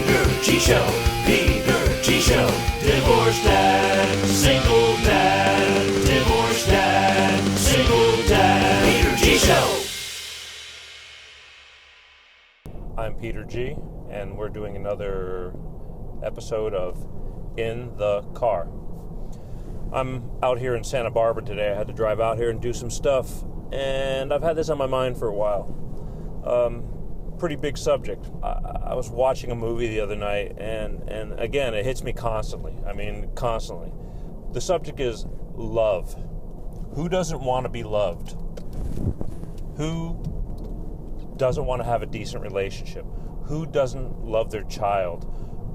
Peter G. Show. Peter G. Show. Divorced dad, single dad, divorced dad, single dad. Peter G. Show. I'm Peter G, and we're doing another episode of In the Car. I'm out here in Santa Barbara today. I had to drive out here and do some stuff, and I've had this on my mind for a while. Pretty big subject. I was watching a movie the other night, and again, it hits me constantly. I mean, constantly. The subject is love. Who doesn't want to be loved? Who doesn't want to have a decent relationship? Who doesn't love their child?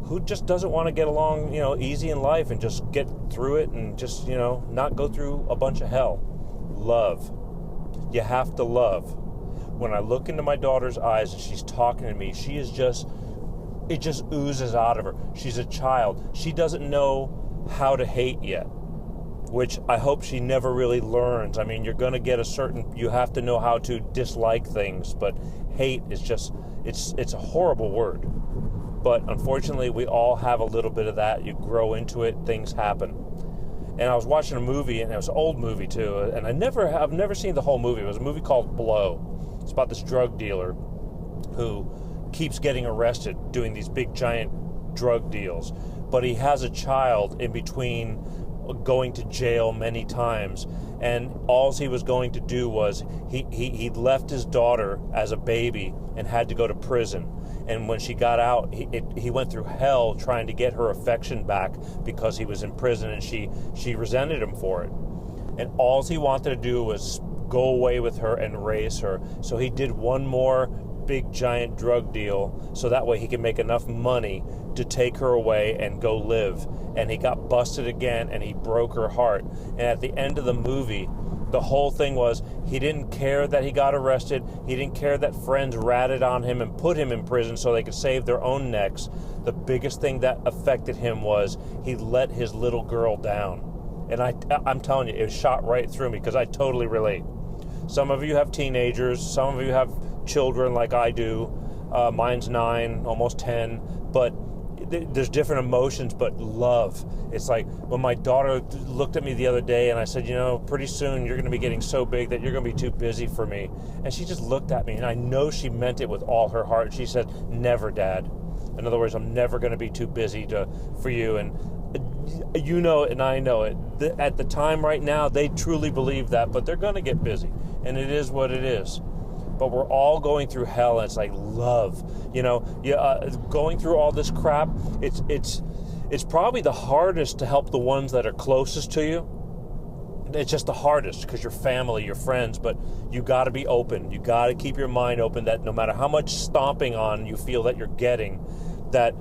Who just doesn't want to get along, easy in life and just get through it and just, not go through a bunch of hell? Love. You have to love. When I look into my daughter's eyes and she's talking to me, it just oozes out of her. She's a child. She doesn't know how to hate yet, which I hope she never really learns. I mean, you're going to get you have to know how to dislike things, but hate is just, it's a horrible word. But unfortunately, we all have a little bit of that. You grow into it, things happen. And I was watching a movie, and it was an old movie too, and I've never seen the whole movie. It was a movie called Blow. It's about this drug dealer who keeps getting arrested doing these big giant drug deals, but he has a child in between going to jail many times, and all he was going to do was he left his daughter as a baby and had to go to prison. And when she got out, he went through hell trying to get her affection back because he was in prison, and she resented him for it. And all he wanted to do was go away with her and raise her. So he did one more big giant drug deal so that way he could make enough money to take her away and go live. And he got busted again, and he broke her heart. And at the end of the movie, the whole thing was he didn't care that he got arrested. He didn't care that friends ratted on him and put him in prison so they could save their own necks. The biggest thing that affected him was he let his little girl down. And I'm telling you, it shot right through me because I totally relate. Some of you have teenagers. Some of you have children like I do. Mine's 9, almost 10. But there's different emotions, but love. It's like when my daughter looked at me the other day and I said, pretty soon you're going to be getting so big that you're going to be too busy for me. And she just looked at me, and I know she meant it with all her heart. She said, never, Dad. In other words, I'm never going to be too busy for you. And you know it, and I know it. At the time right now, they truly believe that, but they're going to get busy. And it is what it is. But we're all going through hell, and it's like love. Going through all this crap, it's probably the hardest to help the ones that are closest to you. It's just the hardest because your family, your friends, but you got to be open. You got to keep your mind open that no matter how much stomping on you feel that you're getting, that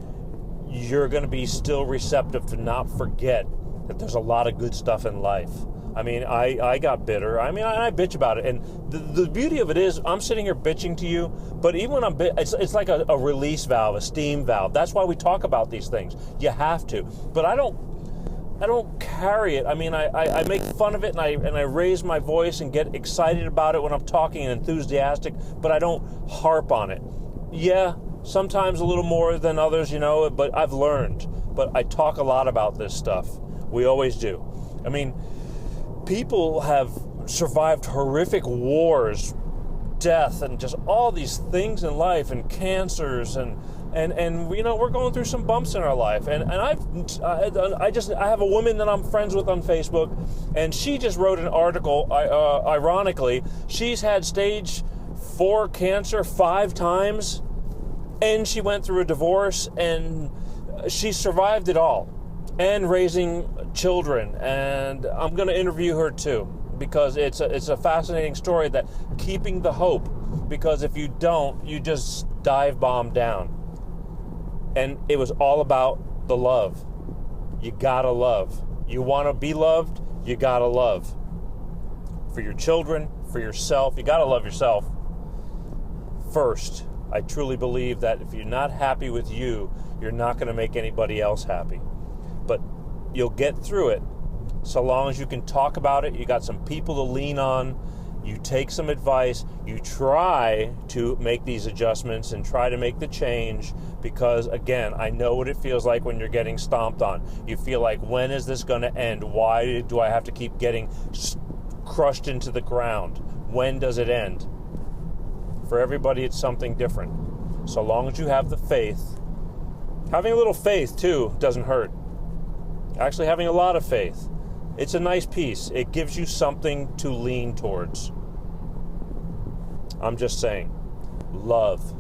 you're going to be still receptive to not forget that there's a lot of good stuff in life. I mean, I got bitter. I mean, I bitch about it. And the beauty of it is I'm sitting here bitching to you, but even when it's like a release valve, a steam valve. That's why we talk about these things. You have to. But I don't carry it. I mean, I make fun of it, and I raise my voice and get excited about it when I'm talking and enthusiastic, but I don't harp on it. Yeah, sometimes a little more than others, but I've learned. But I talk a lot about this stuff. We always do. I mean, people have survived horrific wars, death, and just all these things in life, and cancers, and we're going through some bumps in our life. And I have a woman that I'm friends with on Facebook, and she just wrote an article. Ironically, she's had stage 4 cancer 5 times, and she went through a divorce, and she survived it all, and raising children. And I'm going to interview her too, because it's a fascinating story, that keeping the hope, because if you don't, you just dive bomb down. And it was all about the love. You gotta love. You want to be loved, you gotta love. For your children, for yourself, you gotta love yourself first. I truly believe that if you're not happy with you, you're not going to make anybody else happy. But you'll get through it so long as you can talk about it. You got some people to lean on, You take some advice, you try to make these adjustments and try to make the change, because again, I know what it feels like when you're getting stomped on. You feel like, when is this going to end? Why do I have to keep getting crushed into the ground? When does it end? For everybody, it's something different. So long as you have the faith, having a little faith too doesn't hurt. Actually, having a lot of faith, it's a nice piece. It gives you something to lean towards. I'm just saying, love.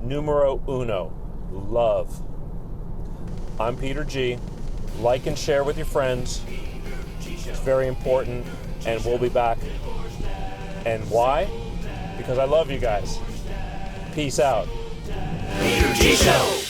Numero uno, love. I'm Peter G. Like and share with your friends. It's very important, and we'll be back. And why? Because I love you guys. Peace out. Peter G Show.